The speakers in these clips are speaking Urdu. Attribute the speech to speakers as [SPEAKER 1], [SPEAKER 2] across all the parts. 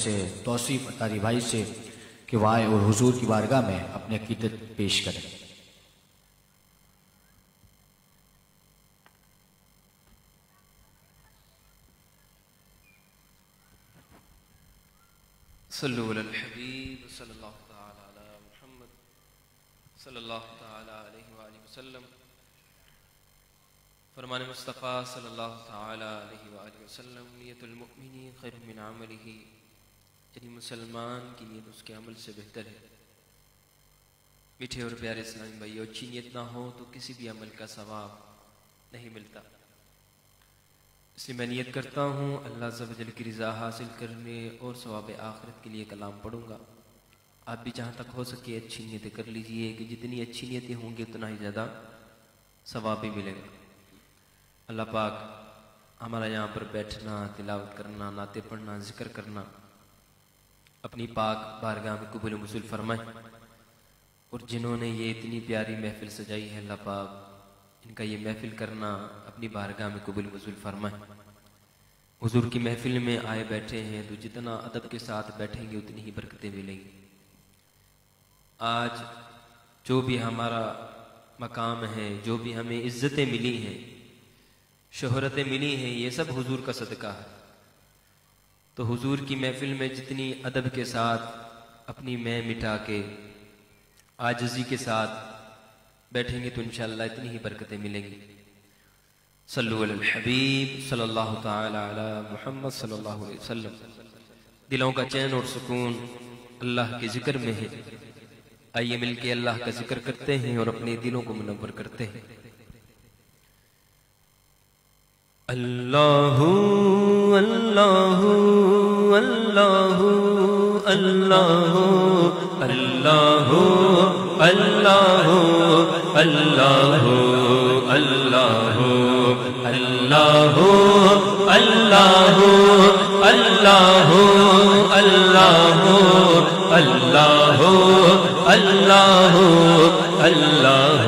[SPEAKER 1] سے توصیف اطاری بھائی سے کہ وہ آئے اور حضور کی بارگاہ میں اپنے عقیدت پیش کریں۔
[SPEAKER 2] صلو علی الحبیب صلی اللہ تعالی علی محمد صلی اللہ تعالی علیہ وآلہ وسلم۔ فرمان مصطفیٰ صلی اللہ تعالی علیہ وآلہ وسلم، نیت المؤمنی خیر من عملہ، یعنی مسلمان کی نیت اس کے عمل سے بہتر ہے۔ میٹھے اور پیارے اسلامی بھائیو، اچھی نیت نہ ہو تو کسی بھی عمل کا ثواب نہیں ملتا۔ اس لیے میں نیت کرتا ہوں اللہ عز و جل کی رضا حاصل کرنے اور ثواب آخرت کے لیے کلام پڑھوں گا۔ آپ بھی جہاں تک ہو سکے اچھی نیتیں کر لیجئے کہ جتنی اچھی نیتیں ہوں گی اتنا ہی زیادہ ثواب بھی ملے گا۔ اللہ پاک ہمارا یہاں پر بیٹھنا، تلاوت کرنا، نعتیں پڑھنا، ذکر کرنا اپنی پاک بارگاہ میں قبول وصول فرمائے، اور جنہوں نے یہ اتنی پیاری محفل سجائی ہے اللہ پاک ان کا یہ محفل کرنا اپنی بارگاہ میں قبول وصول فرمائے۔ حضور کی محفل میں آئے بیٹھے ہیں تو جتنا ادب کے ساتھ بیٹھیں گے اتنی ہی برکتیں ملیں گی۔ آج جو بھی ہمارا مقام ہے، جو بھی ہمیں عزتیں ملی ہیں، شہرتیں ملی ہیں، یہ سب حضور کا صدقہ ہے۔ تو حضور کی محفل میں جتنی ادب کے ساتھ اپنی میں مٹا کے عاجزی کے ساتھ بیٹھیں گے تو انشاءاللہ اتنی ہی برکتیں ملیں گی۔ صلو علی الحبیب صلی اللہ تعالی علی محمد صلی اللہ علیہ وسلم۔ دلوں کا چین اور سکون اللہ کے ذکر میں ہے، آئیے مل کے اللہ کا ذکر کرتے ہیں اور اپنے دلوں کو منور کرتے ہیں۔ اللہ اللہ اللہ اللہ اللہ اللہ اللہ اللہ اللہ اللہ اللہ اللہ اللہ اللہ اللہ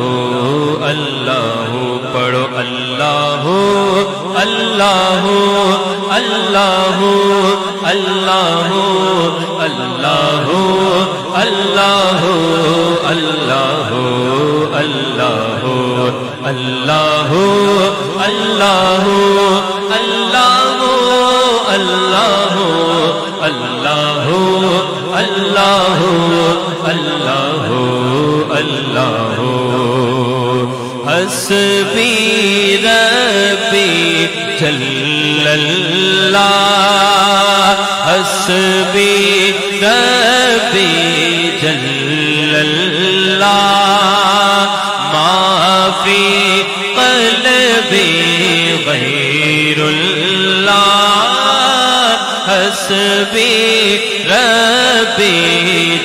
[SPEAKER 2] اللہ پڑھو اللہ اللہ اللہ اللہ اللہ اللہ اللہ اللہ اللہ اللہ اللہ اللہ اللہ اللہ اللہ اللہ حسبی ربی جل اللہ حسبی ربی جل اللہ ما فی قلبی غیر اللہ حسبی ربی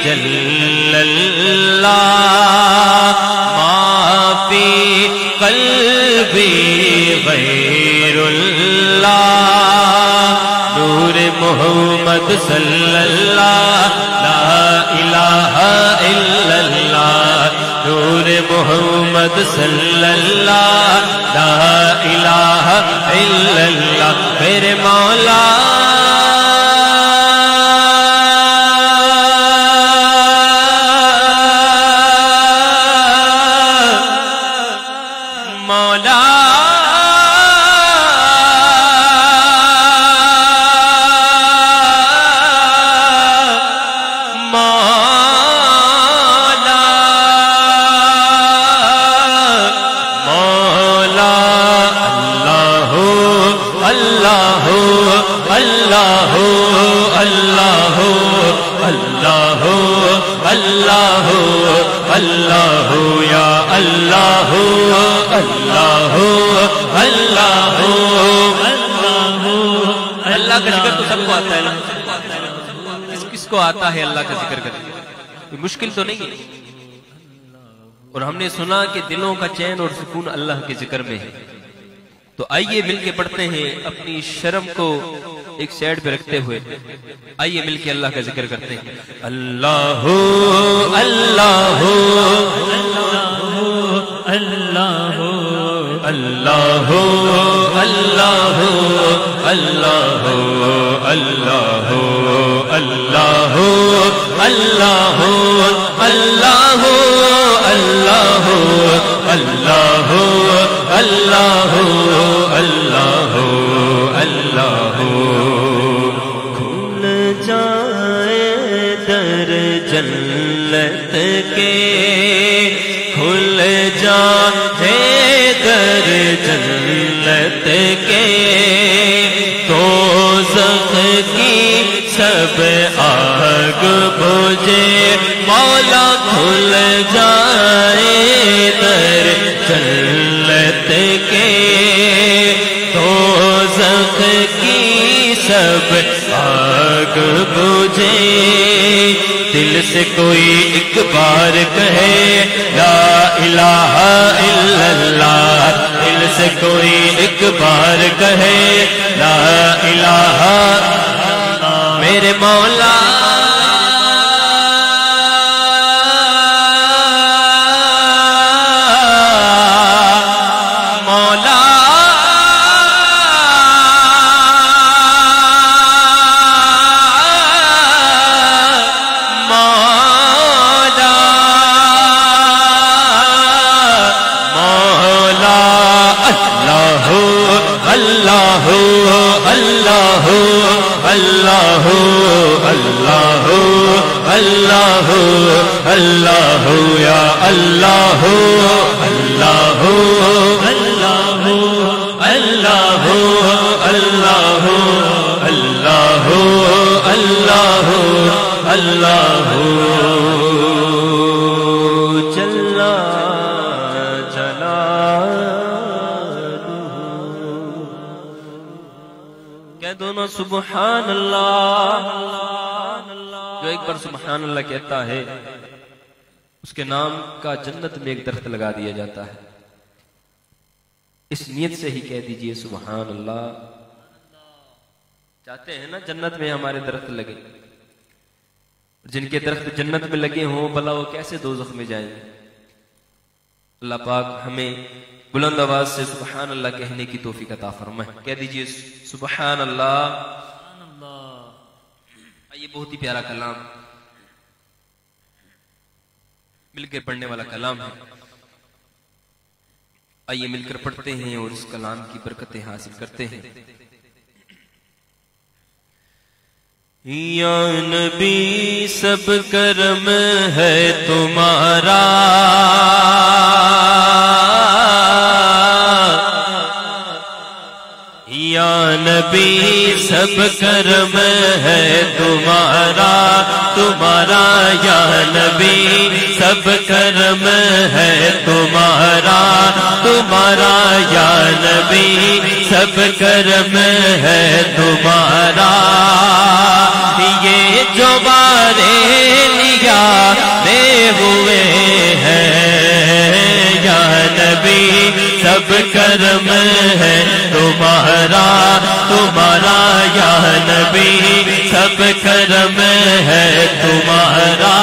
[SPEAKER 2] جل اللہ ما فی قلبی غیر اللہ نور محمد صلی اللہ لا الہ الا اللہ نور محمد صلی اللہ لا الہ الا اللہ میرے مولا اللہ یا اللہ اللہ اللہ اللہ کا ذکر تو سب کو آتا ہے نا، کس کو آتا ہے اللہ کا ذکر کرنا، یہ مشکل تو نہیں ہے۔ اور ہم نے سنا کہ دلوں کا چین اور سکون اللہ کے ذکر میں ہے، تو آئیے مل کے پڑھتے ہیں اپنی شرم کو ایک سائیڈ پہ رکھتے ہوئے، آئیے مل کے اللہ کا ذکر کرتے ہیں۔ اللہ اللہ اللہ اللہ اللہ اللہ اللہ
[SPEAKER 3] اللہ اللہ اللہ اللہ اللہ اللہ اللہ اللہ کھل جائے در جنت کے کھل جائے در جنت کے دوزخ کی سب آگ بجھے مولا کھل جائے در جنت کے دوزخ کی سب آگ بجھے دل سے کوئی ایک بار کہے لا الہ الا اللہ دل سے کوئی ایک بار کہے لا الہ میرے مولا اللہ اللہ یا اللہ اللہ اللہ اللہ اللہ اللہ اللہ اللہ چلا چلا کہہ دو نا سبحان اللہ جو ایک بار سبحان اللہ کہتا ہے اس کے نام کا جنت میں ایک درخت لگا دیا جاتا ہے اس نیت سے ہی کہہ دیجئے سبحان اللہ چاہتے ہیں نا جنت میں ہمارے درخت لگے جن کے درخت جنت میں لگے ہوں بھلا وہ کیسے دوزخ میں جائیں گے اللہ پاک ہمیں بلند آواز سے سبحان اللہ کہنے کی توفیق عطا فرمائے کہہ دیجئے سبحان اللہ یہ بہت ہی پیارا کلام مل کر پڑھنے والا کلام ہے آئیے مل کر پڑھتے ہیں اور اس کلام کی برکتیں حاصل کرتے ہیں یا نبی سب کرم ہے تمہارا یا نبی سب کرم ہے تمہارا تمہارا یا نبی سب کرم ہے تمہارا تمہارا یا نبی سب کرم ہے تمہارا یہ جو بارے لیا دے ہوئے ہیں یا نبی سب کرم ہے تمہارا تمہارا یا نبی سب کرم ہے تمہارا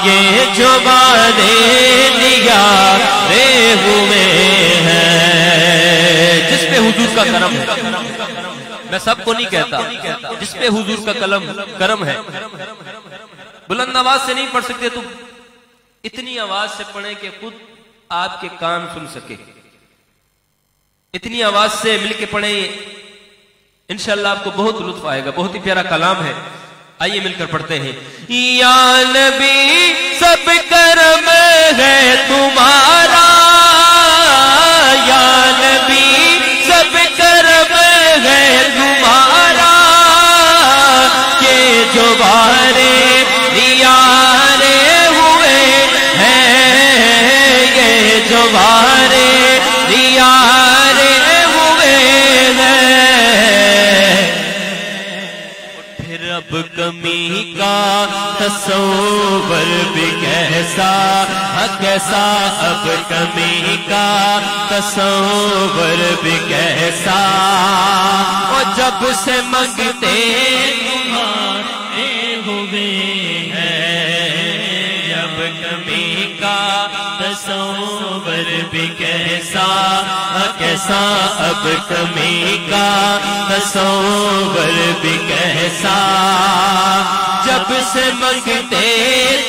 [SPEAKER 3] یہ جو بارے لیا دے ہوئے ہیں جس پہ حضور کا کرم ہے میں سب کو نہیں کہتا جس پہ حضور کا کرم ہے بلند آواز سے نہیں پڑھ سکتے تو اتنی آواز سے پڑھیں کہ خود آپ کے کان سن سکے اتنی آواز سے مل کے پڑھیں انشاءاللہ آپ کو بہت لطف آئے گا بہت ہی پیارا کلام ہے آئیے مل کر پڑھتے ہیں یا نبی سب کرم ہے تمہارا یا نبی سب کرم ہے تمہارا کہ جو بارے دیارے ہوئے ہیں یہ جو بارے دیارے ہوئے ہیں پھر اب کمی کا تصور بھی کیسا کیسا اب کمی کا تصور بھی کیسا اور جب سے منگتے تمہارے ہوئے ہیں جب کمی کا تصور بھی کیسا کیسا اب کمی کا تصور بھی کیسا جب سے منگتے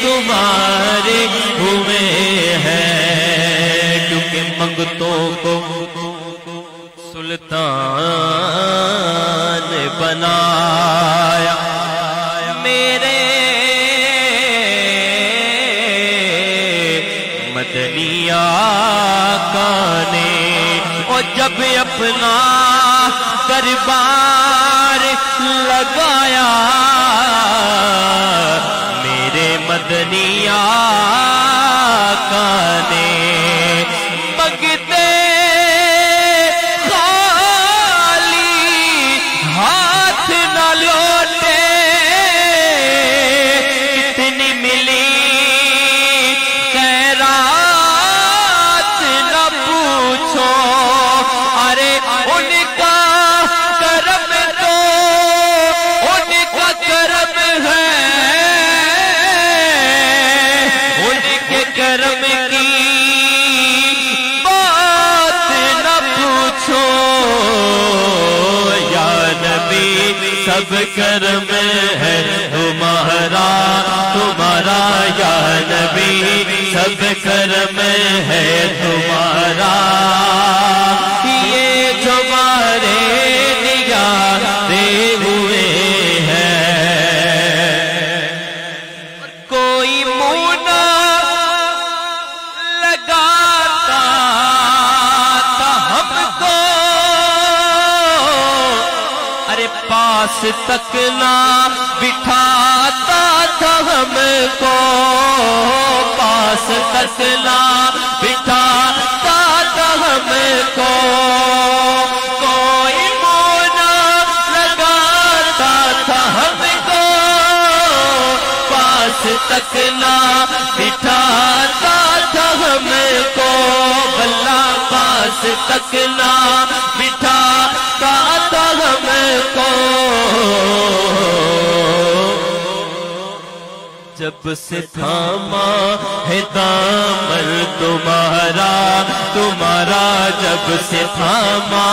[SPEAKER 3] تمہارے ہوئے ہیں کیونکہ منگتوں کو سلطان بنایا میرے مدنی آقا نے اور جب اپنا دربار لگایا میرے مدنی آقا نے منگتے سب کرم ہے تمہارا تمہارا یا نبی سب کرم ہے تمہارا یہ جو مارے نگارے ہوئے ہیں کوئی منہ نہ لگاتا تھا ہم کو ارے پاس تک نہ بٹھاتا تھا ہم کو پاس تک نہ بٹھاتا تھا ہم کو کوئی منہ نہ لگاتا تھا ہم کو پاس تک نہ بٹھاتا تھا ہم کو بھلا پاس تک نہ بٹھاتا تھا ہم کو جب سے تھاما ہے دامن تمہارا تمہارا جب سے تھاما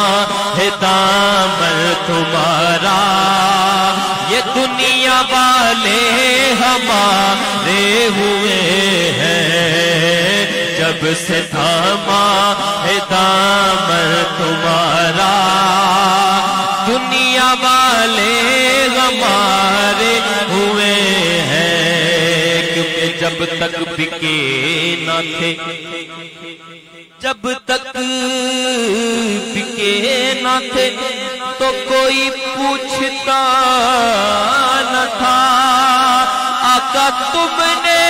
[SPEAKER 3] ہے دامن تمہارا یہ دنیا والے ہمارے ہوئے ہیں جب سے تھاما ہے دامن تمہارا دنیا والے ہمارے ہوئے ہیں کیونکہ جب تک بکے نہ تھے جب تک بکے نہ تھے تو کوئی پوچھتا نہ تھا آقا تم نے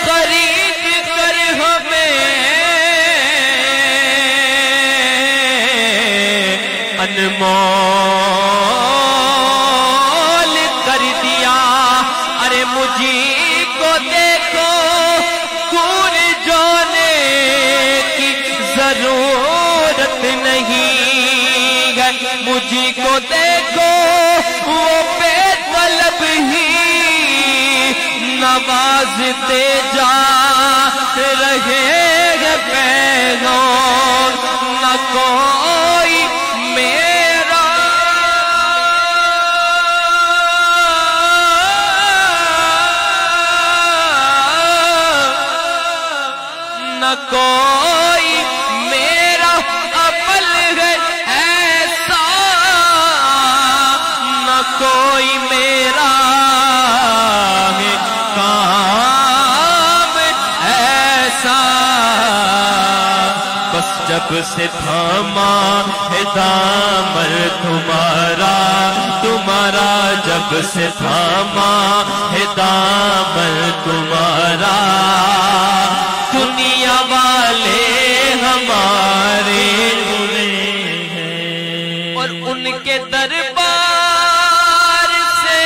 [SPEAKER 3] خرید کر ہمیں انمول کر دیا ارے مجھے کو دیکھو کون جانے کی ضرورت نہیں ہے مجھے کو دیکھو وہ بے طلب ہی نوازتے جا رہے ہیں پیغام نہ کوئی میرا نہ کوئی میرا عمل ہے ایسا نہ کوئی میرا ہے کام ایسا بس جب سے تھاما ہے دامن تمہارا تمہارا جب سے تھاما ہے دامن تمہارا دنیا والے ہمارے ہوئے ہیں اور ان کے دربار سے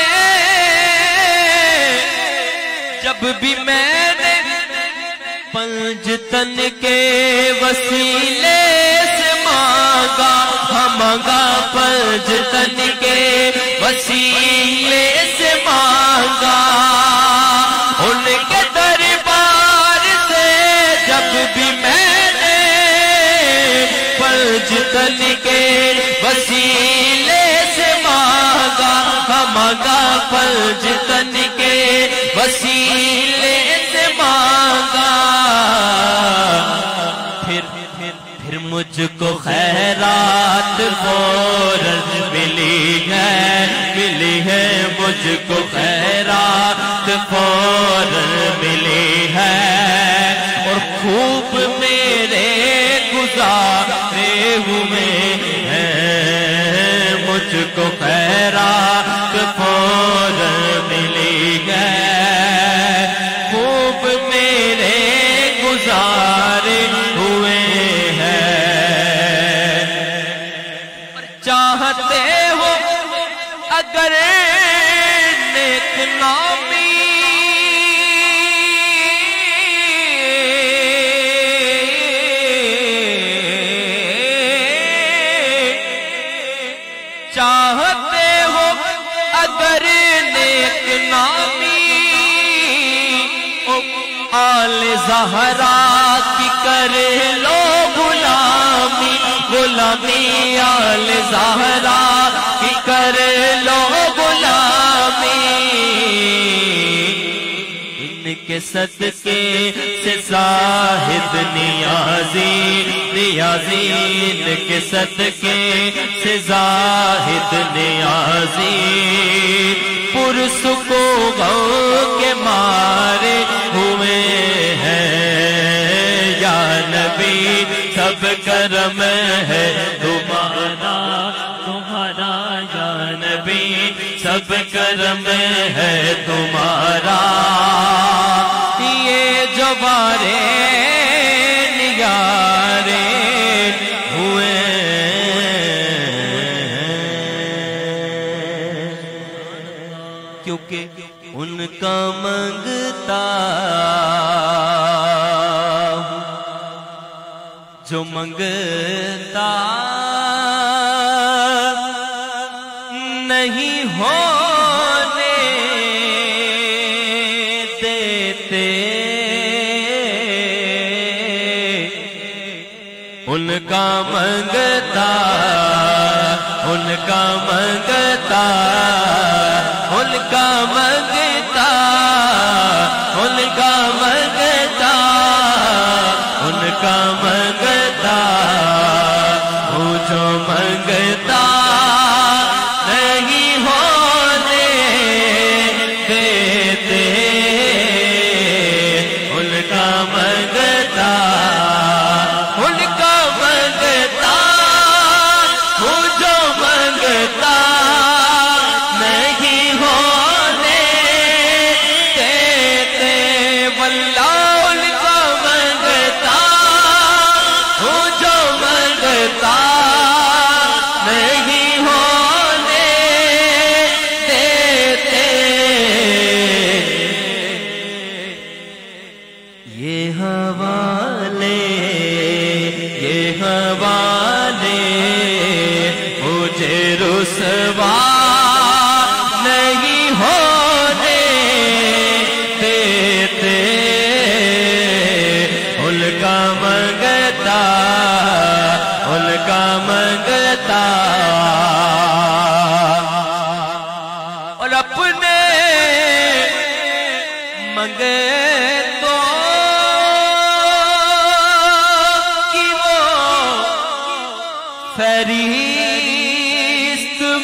[SPEAKER 3] جب بھی میں نے پنجتن کے وسیلے سے مانگا مانگا پنجتن کے وسیلے سے مانگا ان کے دربار سے جب بھی میں جتن کے وسیلے سے مانگا، مانگا پھل جتن کے وسیلے سے مانگا، پھر مجھ کو خیرات فوراً ملی ہے مجھ کو خیرات فوراً ملی ہے، اور خوب میرے گزارے ہوئے ہیں، مجھ کو خیرات فوراً ملی ہے، خوب میرے گزارے ہوئے ہیں، چاہتے ہو اگر نیک نامی چاہتے ہو اگر نیک نامی آل زہرا کی کر لو غلامی، غلامی آل زہرا کی کر لو غلامی، ان کے صدقے سے زاہد نیازی، نیازی ان کے صدقے سے زاہد نیازی، پرسکو غم کے مارے ہوئے ہیں، یا نبی سب کرم ہے تمہارا، تمہارا یا نبی سب کرم ہے تمہارا، یہ جو بارے نیارے ہوئے کیونکہ ان کا منگتا جو منگتا نہیں ہونے دیتے، ان کا منگتا، ان کا منگتا، ان کا منگتا، ان کا منگتا، ان کا منگتا، وہ جو منگتا نہیں ہونے دیتے، ان کا منگتا، ان کا منگتا، وہ جو منگتا نہیں ہونے دیتے، واللہ ان کا منگتا، وہ جو منگتا نہیں ہونے دیتے، یہ حوالے، یہ حوالے مجھے رسوا نہیں ہونے دیتے، ان کا منگتا، ان کا منگتا، اور اپنے منگے تو کی وہ فہرست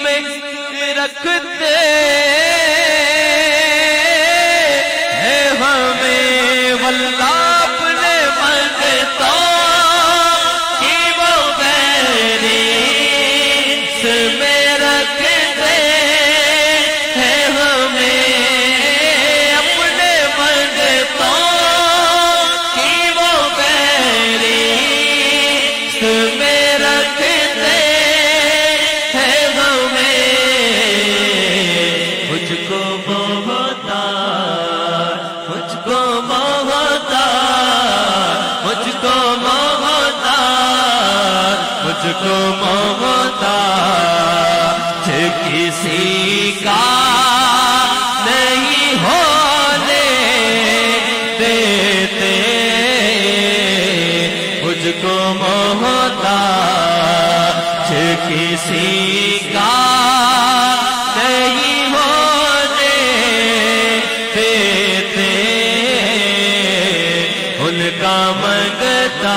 [SPEAKER 3] میں رکھتے ہیں ہمیں، واللہ اپنے منگتا کی وہ فہرست میں رکھتے ہیں ہمیں، اپنے منگتا کی وہ فہرست میں رکھتے ہیں ہمیں، کسی کا نہیں ہونے دیتے ان کا منگتا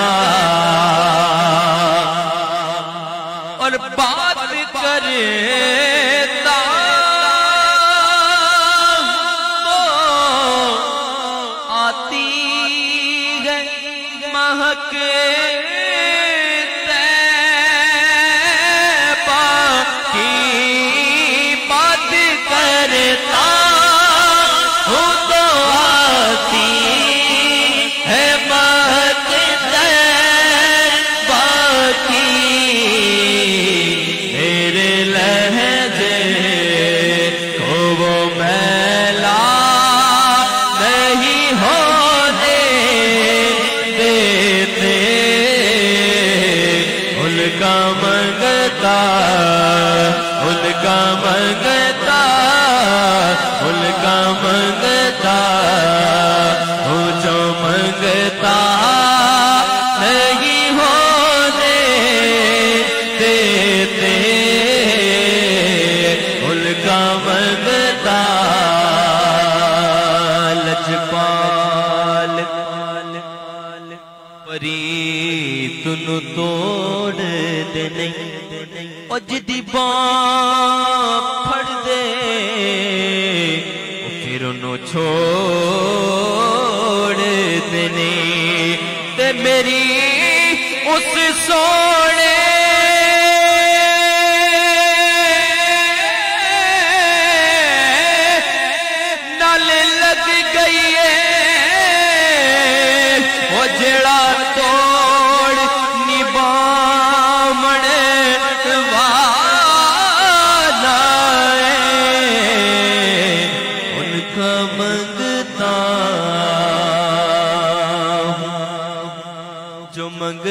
[SPEAKER 3] اور بات کرتا وہ آتی ہے مہک توڑ دے نہیں اور جدی باں پھڑ دے پھر انہوں چھوڑ دے نہیں تے میری اس سوڑے نال لگ گئی ہے وہ جڑا جو منگ